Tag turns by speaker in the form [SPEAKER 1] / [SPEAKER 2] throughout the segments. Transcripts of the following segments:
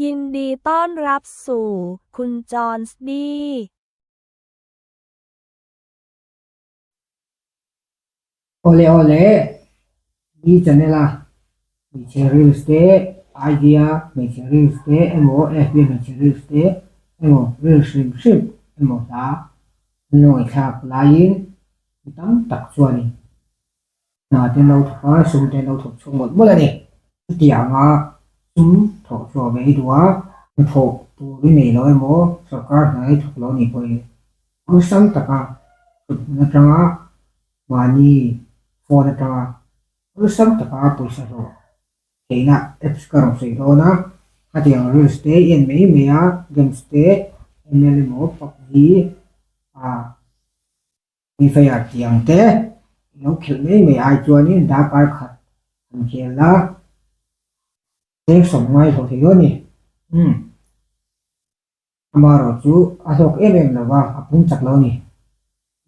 [SPEAKER 1] ยินดีต้อนรับสู่คุณจอห์นสดี
[SPEAKER 2] Ole ole, di chanela, mi real estate idea, mi real estate, emo FB mi real estate, emo real ship, emo ta, noi thak lain, tam tak chuani. Na ten lo thak sum ten lo thok chung một bữa này, tiang à, sum thok chua về đua, thok tu đi này lo emo, sarkar này thok lo ni koi, ang sam taka, na tanga, mani, phone na tanga. Lusam taka puisa ro keina apps karong sei ro na hatiang real estate en mei mea game stay ml mo pakhi a ni faya tiang te no khel mei mei ai chuani da kar khat an khel la te som ngai ho thei ni amaro chu asok em lawa apung chak lo ni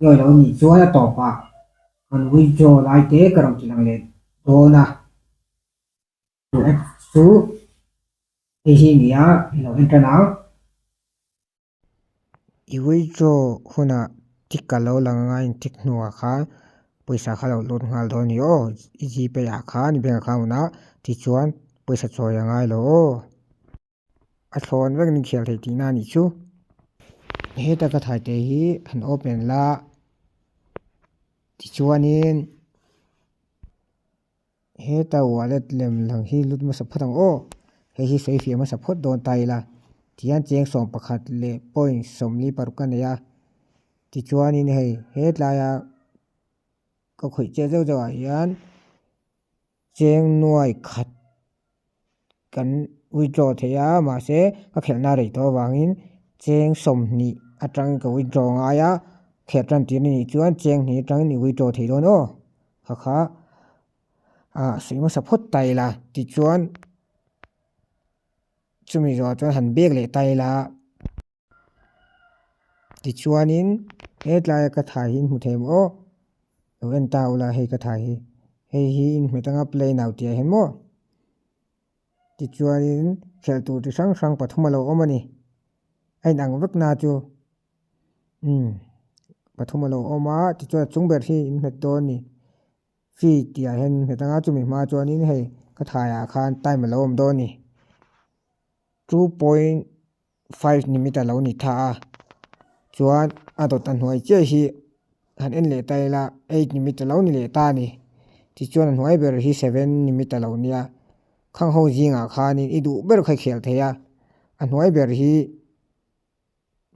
[SPEAKER 2] yoi lo ni chuana to pa an wi jo lai te karong chilang le Dona su Asia lo entra nào iwi jo huna tikalo langa in tiknuwa kha paisa khalo lot ngal do ni o iji pe ya kha ni benga kha una ti chuan paisa choya ngai lo a thon vek ni khel thei ti na ni chu he ta ka thai te hi an open la ti chuanin he ta wallet lem lang hi lut ma sa phatang o he hi sei fi ma sa phot don tai la tian cheng som pakhat le point som ni parukan ya ti chuan in hei he tla ya ka khoi che zo zo yan cheng nuai khat kan withdraw the ya ma se ka khel na rei to wangin cheng som ni atang ka withdraw nga ya khetran ti ni chuan cheng ni tang ni withdraw thei do no kha kha sei ma sa phot tai la ti chuan chumi zo chuan han bek le tai la ti chuanin he tlai ka thai hin mu them o lo en ta ula he ka thai hi he in metanga play now ti hen mo ti chuanin khel tu ti sang sang pathuma lo omani ai nang vek na chu pathuma lo oma ti chuan chungber hi in met do ni fi ti a hen metanga chumi ma chuanin he ka thai a khan time lo om do ni 2.5 nimita lo ni tha chuan ado tan huai che hi han en le tai la 8 nimita lo ni le ta ni ti chuan an huai ber hi 7 nimita lo nia khang ho jinga khan in idu ber khai khel theya an huai ber hi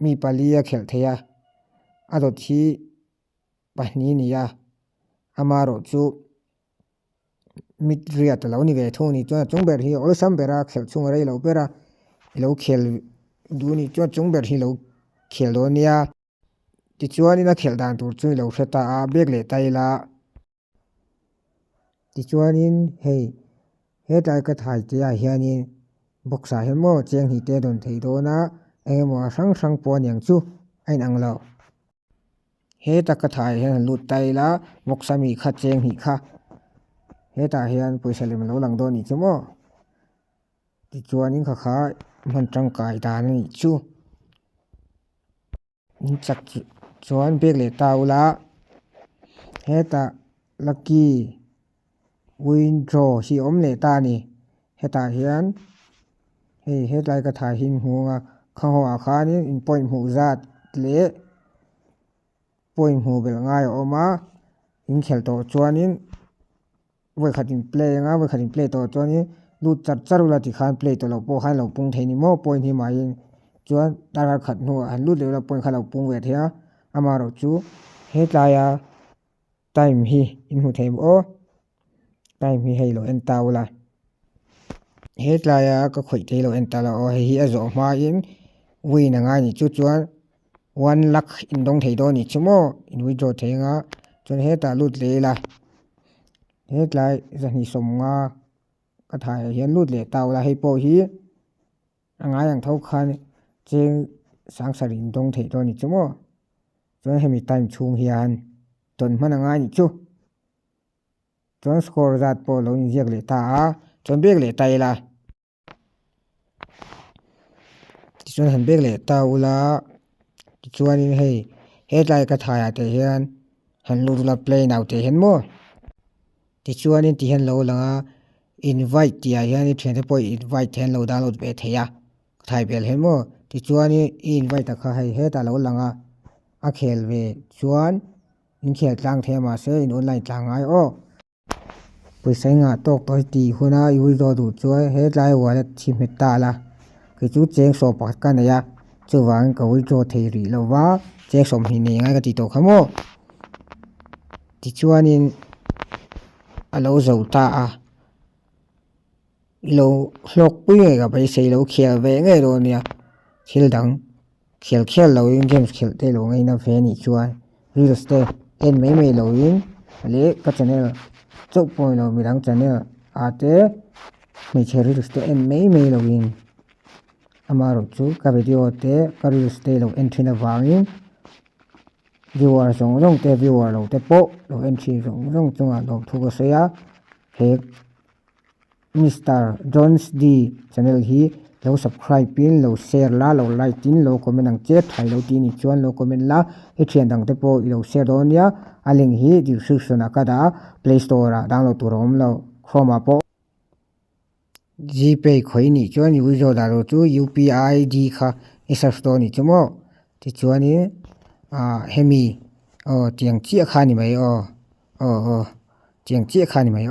[SPEAKER 2] mi palia khel theya ado thi pahni nia amaro chu mit ria ta lo ni ve tho ni chuan chung ber hi ol sam bera khel chung rei lo bera lo khel du ni chuan chung ber hi lo khel do nia ti chuan in a khel dan tur chu lo hreta a bek le tai la ti chuan in hei he tai ka thai te a hianin boxa he mo cheng hi te don thei do na emo sang sang pon yang chu ain ang lo he ta ka thai hian lut tai la boxa mi kha cheng hi kha he ta hian poisa lem lo lang do ni chu mo ti chuan in kha kha man tang kai ta ni chu in chak chuan bek le ta ula he ta lucky withdraw hi om le ta ni he ta hian hei he tlai ka thai hin hunga khang ho a khan in point hu zat le point hu bel ngai oma in khel to chuanin we khatin play nga we khatin play to chuanin lu char charula ti khan play to lo po khan lo pung theini mo point hi mai chuan tar khat nu an lu le la point khan lo pung we thea amaro chu he tlaya time hi in hu them o time hi hei lo en taula he tlaya ka khoi te lo en tala o hi a zo ma in wi na nga ni chu chuan 1 lakh in dong thei do ni chumo in withdraw thenga chuan he ta lut le la he tlai zani som nga ka thai hian lut le taula hei po hi anga yang thau khan cheng sang sarin dong thei do ni chumo chuan hemi time chung hian ton hmana nga ni chu chuan score zat po lo in ziak le ta a chuan bek le tai la chuan han bek le ta ula chuan in hei headline ka thai ate hian han lu la play now te hen mo ti chuan in ti hen lo langa invite ti a hian i thian te poi invite hen lo download be theya thai bel hen mo ti chuan in invite ta kha hei he ta lo langa a khel ve chuan in khel tlang the ma se in online tlang ai o puisai nga tok toi ti huna i wi do du chuan headline wa la thim he ta la ke chu cheng so pa ka na ya chuwang ka wi cho thei ri lo wa cheng som hi ne ngai ka ti to khamo ti chuan in alo zo ta a lo hlok pui ngai ka bai sei lo khel ve ngai ro nia thil dang khel lo in games khel te lo ngai na ve ni chuan real estate en mai mai lo in le ka channel chau poi lo mi dang channel ate mai che real estate en mai mai lo in amaro chu ka video te ka real estate lo entry na wangin viewer rong te viewer lo te po lo entry rong chunga lo thu ko se ya he Mr. Jones D channel hi lo subscribe pin lo share la lo like tin lo comment ang che thai lo ti ni chuan lo comment la e thian dang te po i lo share don ya a link hi description a ka da Play Store a download tur om lo Chrome a po GPay khoi ni chuan i withdraw da ro chu UPI ID kha e search store ni chumo ti chuan ni hemi tiang chi kha ni mai tiang chi kha ni mai